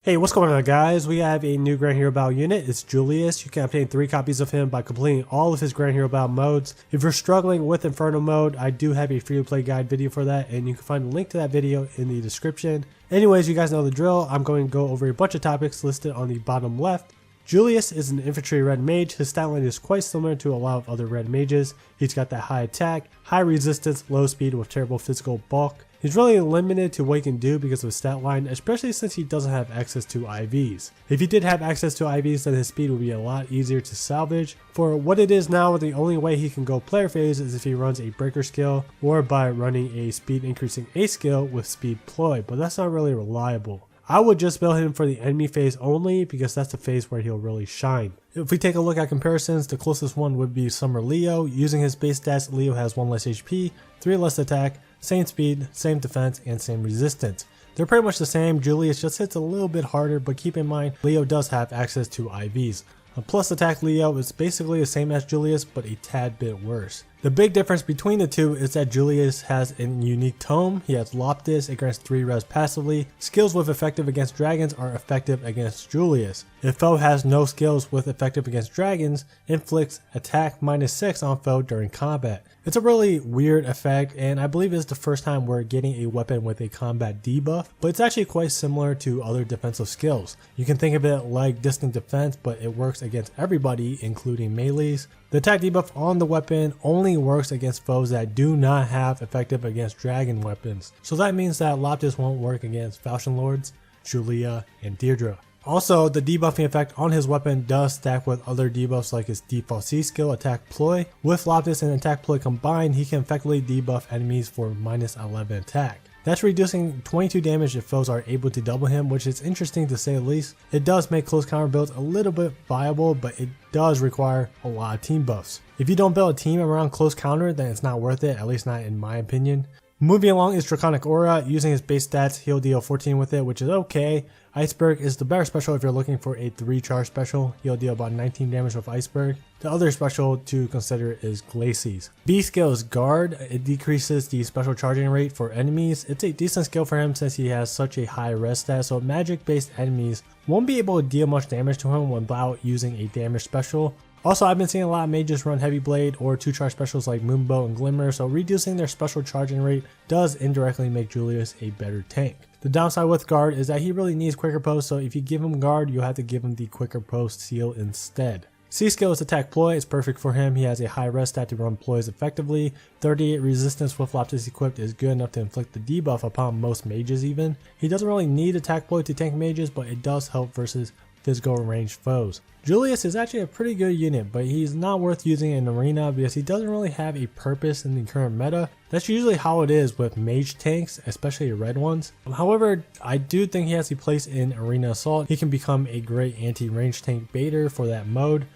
Hey, what's going on guys? We have a new Grand Hero Battle unit. It's Julius. You can obtain 3 copies of him by completing all of his Grand Hero Battle modes. If you're struggling with Inferno mode, I do have a free to play guide video for that, and you can find a link to that video in the description. Anyways, you guys know the drill. I'm going to go over a bunch of topics listed on the bottom left. Julius is an infantry red mage. His stat line is quite similar to a lot of other red mages. He's got that high attack, high resistance, low speed with terrible physical bulk. He's really limited to what he can do because of his stat line, especially since he doesn't have access to IVs. If he did have access to IVs, then his speed would be a lot easier to salvage. For what it is now, the only way he can go player phase is if he runs a breaker skill or by running a speed increasing ace skill with speed ploy, but that's not really reliable. I would just build him for the enemy phase only because that's the phase where he'll really shine. If we take a look at comparisons, the closest one would be Summer Leo. Using his base stats, Leo has 1 less HP, 3 less attack, same speed, same defense, and same resistance. They're pretty much the same. Julius just hits a little bit harder, but keep in mind, Leo does have access to IVs. A plus attack Leo is basically the same as Julius, but a tad bit worse. The big difference between the two is that Julius has a unique tome. He has Loptis, it grants 3 res passively. Skills with effective against dragons are effective against Julius. If foe has no skills with effective against dragons, inflicts attack -6 on foe during combat. It's a really weird effect, and I believe it's the first time we're getting a weapon with a combat debuff, but it's actually quite similar to other defensive skills. You can think of it like distant defense, but it works against everybody, including melees. The attack debuff on the weapon only works against foes that do not have effective against dragon weapons. So that means that Loptis won't work against Falchion Lords, Julia, and Deirdre. Also, the debuffing effect on his weapon does stack with other debuffs like his default C skill, Attack Ploy. With Loptis and Attack Ploy combined, he can effectively debuff enemies for -11 attack. That's reducing 22 damage if foes are able to double him, which is interesting to say the least. It does make close counter builds a little bit viable, but it does require a lot of team buffs. If you don't build a team around close counter, then it's not worth it, at least not in my opinion. Moving along is Draconic Aura. Using his base stats, he'll deal 14 with it, which is okay. Iceberg is the better special if you're looking for a 3 charge special. He'll deal about 19 damage with Iceberg. The other special to consider is Glacies. B skill is Guard. It decreases the special charging rate for enemies. It's a decent skill for him since he has such a high res stat, so magic based enemies won't be able to deal much damage to him without using a damage special. Also, I've been seeing a lot of mages run Heavy Blade or 2 charge specials like Moonbow and Glimmer, so reducing their special charging rate does indirectly make Julius a better tank. The downside with Guard is that he really needs Quicker Post, so if you give him Guard, you'll have to give him the Quicker Post seal instead. C skill is Attack Ploy. It's perfect for him. He has a high res stat to run ploys effectively. 38 resistance with Loptis equipped is good enough to inflict the debuff upon most mages even. He doesn't really need Attack Ploy to tank mages, but it does help versus physical ranged foes. Julius is actually a pretty good unit, but he's not worth using in arena because he doesn't really have a purpose in the current meta. That's usually how it is with mage tanks, especially red ones. However, I do think he has a place in arena assault. He can become a great anti-range tank baiter for that mode.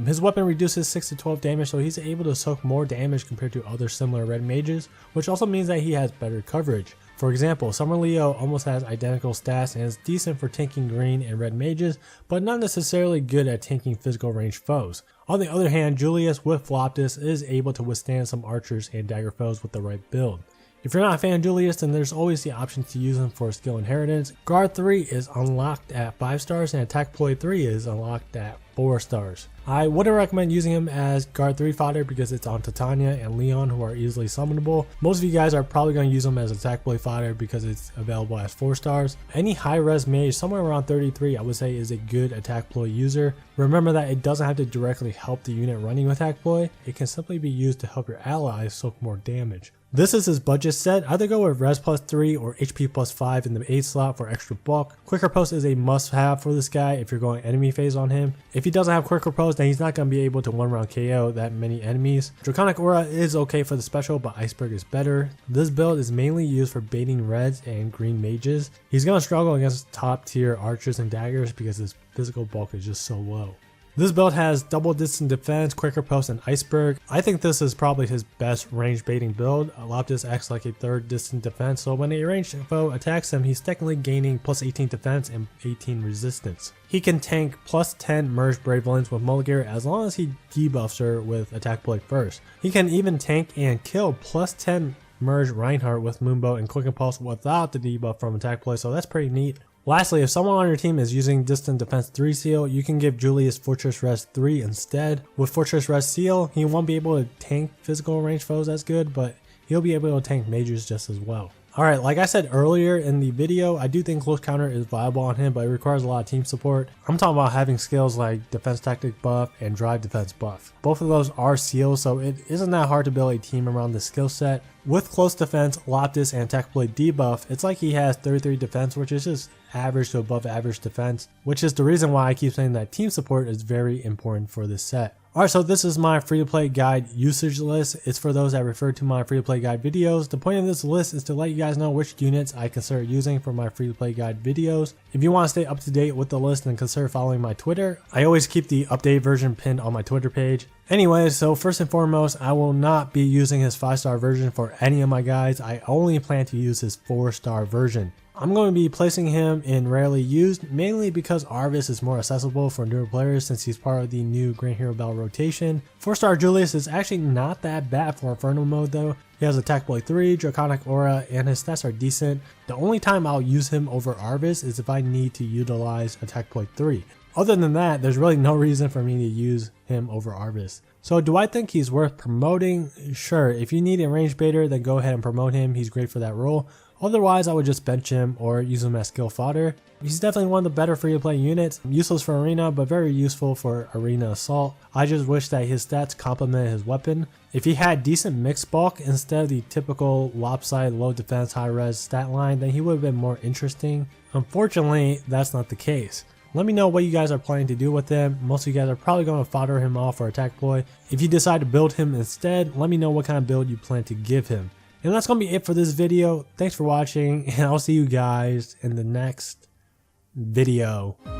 His weapon reduces 6 to 12 damage, so he's able to soak more damage compared to other similar red mages, which also means that he has better coverage. For example, Summer Leo almost has identical stats and is decent for tanking green and red mages, but not necessarily good at tanking physical range foes. On the other hand, Julius with Loptis is able to withstand some archers and dagger foes with the right build. If you're not a fan of Julius, then there's always the option to use him for skill inheritance. Guard 3 is unlocked at 5 stars and Attack Ploy 3 is unlocked at 4 stars. I wouldn't recommend using him as Guard 3 fodder because it's on Titania and Leon, who are easily summonable. Most of you guys are probably going to use him as Attack Ploy fodder because it's available as 4 stars. Any high res mage, somewhere around 33, I would say is a good Attack Ploy user. Remember that it doesn't have to directly help the unit running with Attack Ploy. It can simply be used to help your allies soak more damage. This is his budget set. Either go with res plus 3 or HP plus 5 in the 8 slot for extra bulk. Quicker Post is a must have for this guy if you're going enemy phase on him. If he doesn't have Quicker Post, then he's not going to be able to 1-round KO that many enemies. Draconic Aura is okay for the special, but Iceberg is better. This build is mainly used for baiting reds and green mages. He's going to struggle against top tier archers and daggers because his physical bulk is just so low. This build has double distant defense, Quicker Post, and Iceberg. I think this is probably his best range baiting build. Loptis acts like a 3rd distant defense, so when a ranged foe attacks him, he's technically gaining plus 18 defense and 18 resistance. He can tank plus 10 merged Brave Villains with Mulligar as long as he debuffs her with Attack Ploy first. He can even tank and kill plus 10 merged Reinhardt with Moonbow and Quick Impulse without the debuff from Attack Ploy, so that's pretty neat. Lastly, if someone on your team is using Distant Defense 3 seal, you can give Julius Fortress Rest 3 instead. With Fortress Rest seal, he won't be able to tank physical range foes as good, but he'll be able to tank mages just as well. Alright, like I said earlier in the video, I do think close counter is viable on him, but it requires a lot of team support. I'm talking about having skills like defense tactic buff and drive defense buff. Both of those are seals, so it isn't that hard to build a team around this skill set. With close defense, Loptis, and tech blade debuff, it's like he has 33 defense, which is just average to above average defense, which is the reason why I keep saying that team support is very important for this set. Alright, so this is my free to play guide usage list. It's for those that refer to my free to play guide videos. The point of this list is to let you guys know which units I consider using for my free to play guide videos. If you want to stay up to date with the list, then consider following my Twitter. I always keep the updated version pinned on my Twitter page. Anyway, so first and foremost, I will not be using his 5-star version for any of my guides. I only plan to use his 4-star version. I'm going to be placing him in rarely used, mainly because Arvis is more accessible for newer players since he's part of the new Grand Hero Battle rotation. 4-star Julius is actually not that bad for Inferno mode though. He has Attack Blade 3, Draconic Aura, and his stats are decent. The only time I'll use him over Arvis is if I need to utilize Attack Blade 3. Other than that, there's really no reason for me to use him over Arvis. So do I think he's worth promoting? Sure, if you need a range baiter, then go ahead and promote him. He's great for that role. Otherwise, I would just bench him or use him as skill fodder. He's definitely one of the better free to play units. Useless for arena, but very useful for arena assault. I just wish that his stats complement his weapon. If he had decent mixed bulk instead of the typical lopsided low defense high res stat line, then he would have been more interesting. Unfortunately, that's not the case. Let me know what you guys are planning to do with him. Most of you guys are probably going to fodder him off for attack ploy. If you decide to build him instead, let me know what kind of build you plan to give him. And that's going to be it for this video. Thanks for watching, and I'll see you guys in the next video.